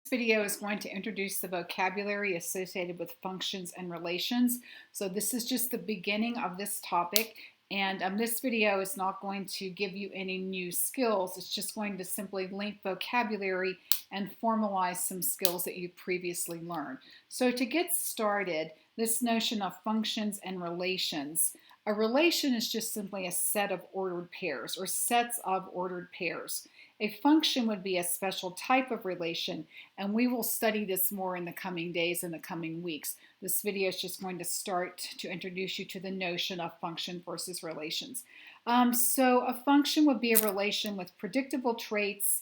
Video is going to introduce the vocabulary associated with functions and relations. So this is just the beginning of this topic, and this video is not going to give you any new skills. It's just going to simply link vocabulary and formalize some skills that you previously learned. So to get started, this notion of functions and relations. A relation is just simply a set of ordered pairs or sets of ordered pairs. A function would be a special type of relation, and we will study this more in the coming days and the coming weeks. This video is just going to start to introduce you to the notion of function versus relations. So a function would be a relation with predictable traits.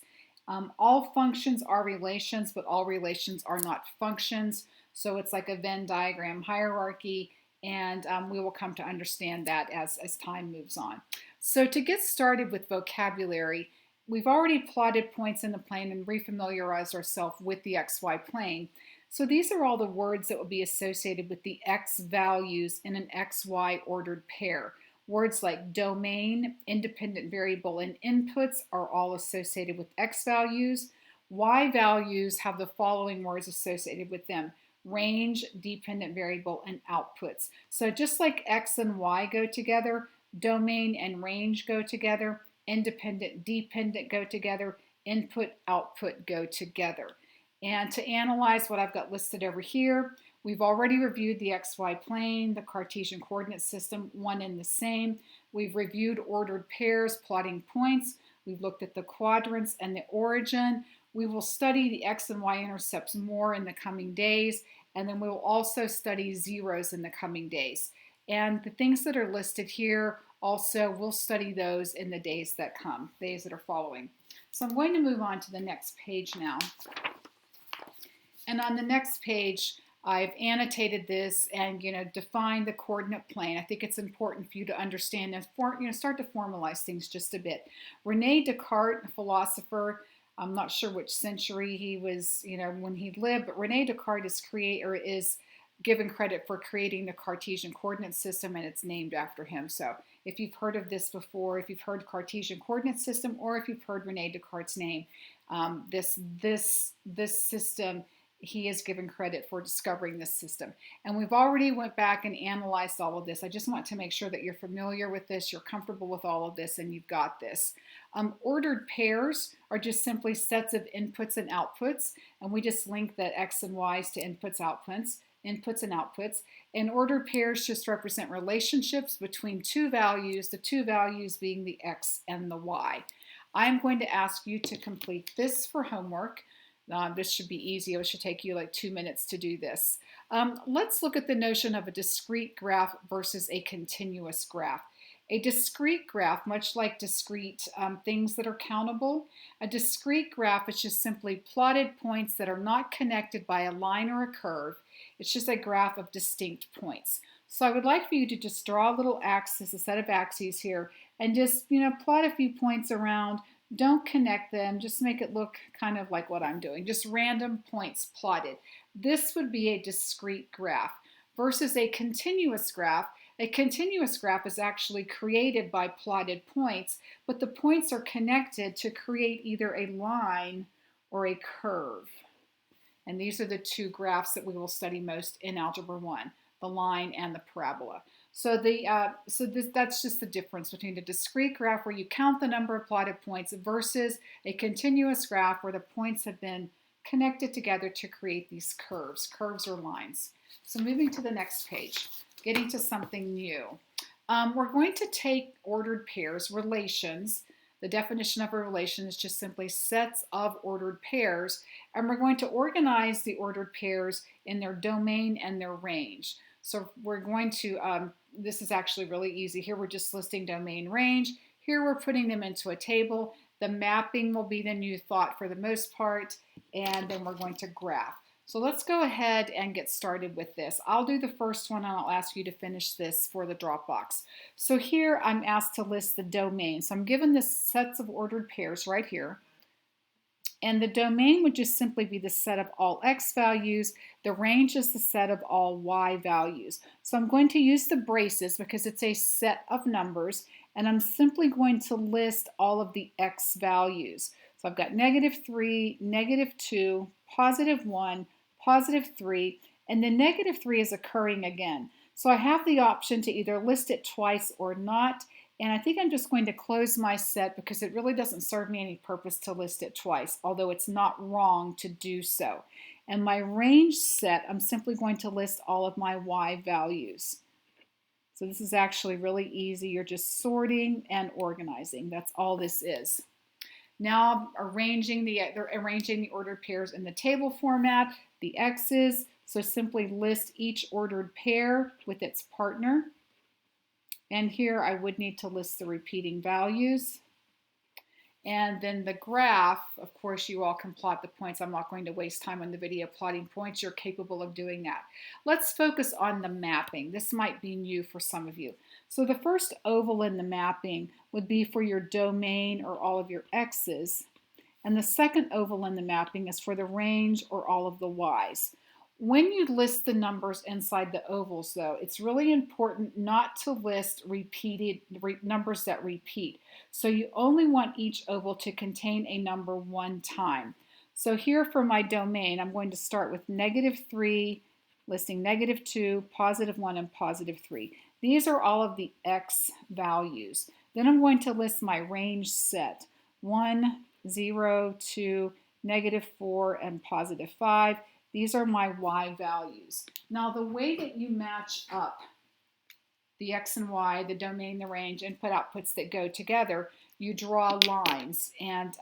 All functions are relations, but all relations are not functions. So it's like a Venn diagram hierarchy, and we will come to understand that as time moves on. So to get started with vocabulary, we've already plotted points in the plane and refamiliarized ourselves with the XY plane. So these are all the words that will be associated with the X values in an XY ordered pair. Words like domain, independent variable, and inputs are all associated with X values. Y values have the following words associated with them: range, dependent variable, and outputs. So just like X and Y go together, domain and range go together, independent, dependent go together, input, output go together. And to analyze what I've got listed over here, we've already reviewed the XY plane, the Cartesian coordinate system, one and the same. We've reviewed ordered pairs, plotting points. We've looked at the quadrants and the origin. We will study the X and Y intercepts more in the coming days, and then we will also study zeros in the coming days. And the things that are listed here, also, we'll study those in the days that come, days that are following. So I'm going to move on to the next page now. And on the next page, I've annotated this and defined the coordinate plane. I think it's important for you to understand and start to formalize things just a bit. Rene Descartes, a philosopher, I'm not sure which century he was, when he lived, but Rene Descartes is given credit for creating the Cartesian coordinate system, and it's named after him. So if you've heard of this before, if you've heard Cartesian coordinate system, or if you've heard Rene Descartes' name, this system, he is given credit for discovering this system. And we've already went back and analyzed all of this. I just want to make sure that you're familiar with this, you're comfortable with all of this, and you've got this. Ordered pairs are just simply sets of inputs and outputs, and we just link the X and Y's to inputs and outputs. And ordered pairs just represent relationships between two values, the two values being the X and the Y. I'm going to ask you to complete this for homework. This should be easy. It should take you like 2 minutes to do this. Let's look at the notion of a discrete graph versus a continuous graph. A discrete graph, much like discrete things that are countable, a discrete graph is just simply plotted points that are not connected by a line or a curve. It's just a graph of distinct points. So I would like for you to just draw a little axis, a set of axes here, and just plot a few points around. Don't connect them, just make it look kind of like what I'm doing, just random points plotted. This would be a discrete graph versus a continuous graph. A continuous graph is actually created by plotted points, but the points are connected to create either a line or a curve. And these are the two graphs that we will study most in Algebra 1, the line and the parabola. So that's just the difference between a discrete graph where you count the number of plotted points versus a continuous graph where the points have been connected together to create these curves. Curves or lines. So moving to the next page, getting to something new. We're going to take ordered pairs, relations. The definition of a relation is just simply sets of ordered pairs, and we're going to organize the ordered pairs in their domain and their range. So we're going to, this is actually really easy. Here we're just listing domain, range. Here we're putting them into a table. The mapping will be the new thought for the most part, and then we're going to graph. So let's go ahead and get started with this. I'll do the first one, and I'll ask you to finish this for the Dropbox. So here I'm asked to list the domain. So I'm given this sets of ordered pairs right here. And the domain would just simply be the set of all X values. The range is the set of all Y values. So I'm going to use the braces because it's a set of numbers, and I'm simply going to list all of the X values. So I've got -3, -2, positive 1, positive 3, and the negative 3 is occurring again. So I have the option to either list it twice or not, and I think I'm just going to close my set because it really doesn't serve me any purpose to list it twice, although it's not wrong to do so. And my range set, I'm simply going to list all of my Y values. So this is actually really easy. You're just sorting and organizing. That's all this is. Now I'm arranging the ordered pairs in the table format, the X's. So simply list each ordered pair with its partner. And here I would need to list the repeating values. And then the graph, of course, you all can plot the points. I'm not going to waste time on the video plotting points. You're capable of doing that. Let's focus on the mapping. This might be new for some of you. So the first oval in the mapping would be for your domain or all of your X's. And the second oval in the mapping is for the range or all of the Y's. When you list the numbers inside the ovals, though, it's really important not to list numbers that repeat. So you only want each oval to contain a number one time. So here for my domain, I'm going to start with -3, listing -2, +1, and +3. These are all of the X values. Then I'm going to list my range set, 1, 0, 2, -4, and +5. These are my Y values. Now the way that you match up the X and Y, the domain, the range, input, outputs that go together, you draw lines. And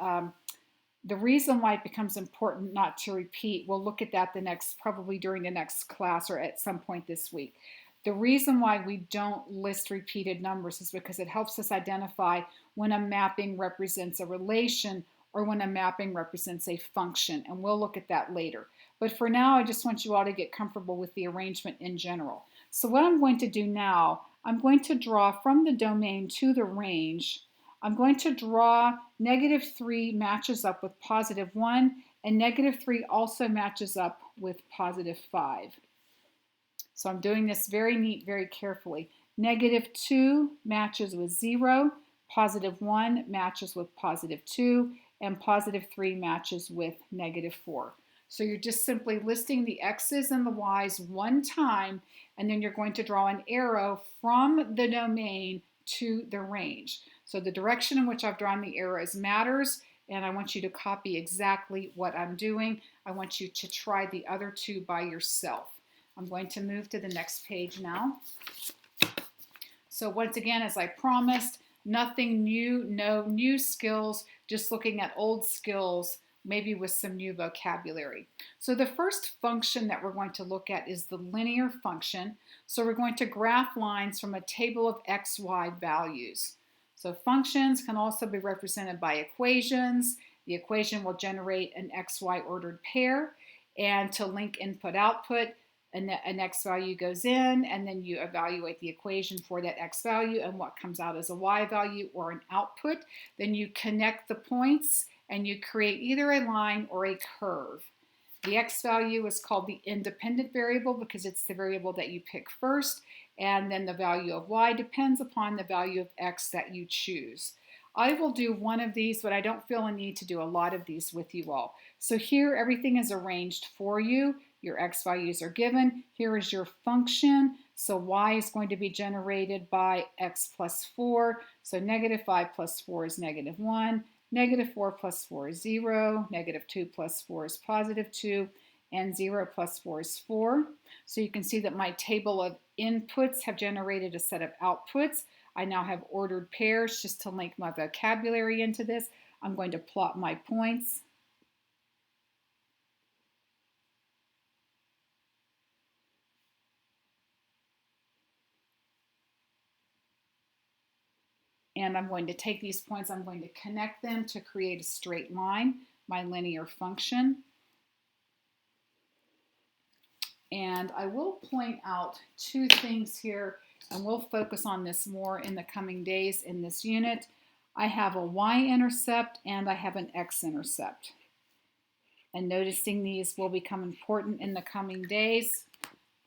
the reason why it becomes important not to repeat, we'll look at that probably during the next class or at some point this week. The reason why we don't list repeated numbers is because it helps us identify when a mapping represents a relation or when a mapping represents a function, and we'll look at that later. But for now, I just want you all to get comfortable with the arrangement in general. So what I'm going to do now, I'm going to draw from the domain to the range. I'm going to draw -3 matches up with +1, and -3 also matches up with +5. So I'm doing this very neat, very carefully. -2 matches with 0, +1 matches with +2, and +3 matches with -4. So you're just simply listing the X's and the Y's one time, and then you're going to draw an arrow from the domain to the range. So the direction in which I've drawn the arrows matters, and I want you to copy exactly what I'm doing. I want you to try the other two by yourself. I'm going to move to the next page now. So once again, as I promised, nothing new, no new skills, just looking at old skills, maybe with some new vocabulary. So the first function that we're going to look at is the linear function. So we're going to graph lines from a table of x, y values. So functions can also be represented by equations. The equation will generate an xy ordered pair, and to link input-output, an x value goes in, and then you evaluate the equation for that x value and what comes out as a y value or an output. Then you connect the points and you create either a line or a curve. The x value is called the independent variable because it's the variable that you pick first, and then the value of y depends upon the value of x that you choose. I will do one of these, but I don't feel a need to do a lot of these with you all. So here everything is arranged for you. Your x values are given. Here is your function. So y is going to be generated by x plus 4. So -5 plus 4 is -1. -4 plus 4 is 0. -2 plus 4 is +2. And 0 plus 4 is 4. So you can see that my table of inputs have generated a set of outputs. I now have ordered pairs. Just to link my vocabulary into this, I'm going to plot my points. And I'm going to take these points, I'm going to connect them to create a straight line, my linear function. And I will point out two things here, and we'll focus on this more in the coming days in this unit. I have a y-intercept and I have an x-intercept. And noticing these will become important in the coming days.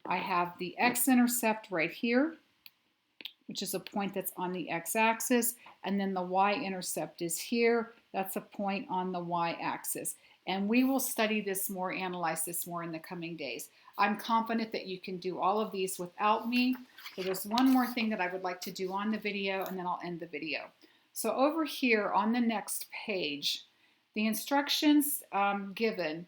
I have the x-intercept right here, which is a point that's on the x-axis, and then the y-intercept is here. That's a point on the y-axis. And we will study this more, analyze this more in the coming days. I'm confident that you can do all of these without me. So there's one more thing that I would like to do on the video, and then I'll end the video. So over here on the next page, the instructions given,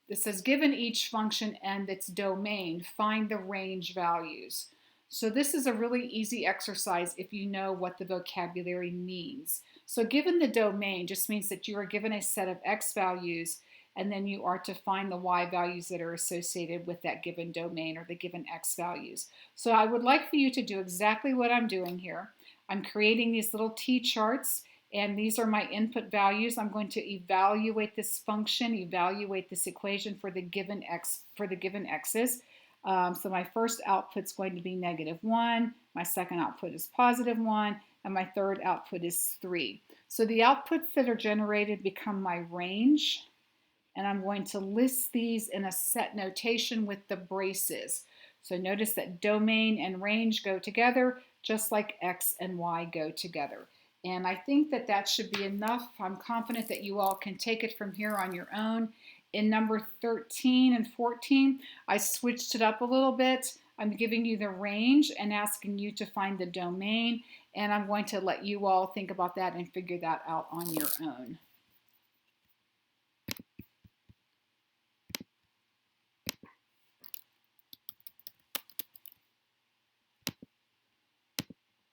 it says given each function and its domain, find the range values. So this is a really easy exercise if you know what the vocabulary means. So given the domain just means that you are given a set of x values, and then you are to find the y values that are associated with that given domain or the given x values. So I would like for you to do exactly what I'm doing here. I'm creating these little t-charts, and these are my input values. I'm going to evaluate this function, evaluate this equation for the given x's. So my first output is going to be -1, my second output is +1, and my third output is 3. So the outputs that are generated become my range, and I'm going to list these in a set notation with the braces. So notice that domain and range go together, just like x and y go together. And I think that that should be enough. I'm confident that you all can take it from here on your own. In number 13 and 14, I switched it up a little bit. I'm giving you the range and asking you to find the domain, and I'm going to let you all think about that and figure that out on your own.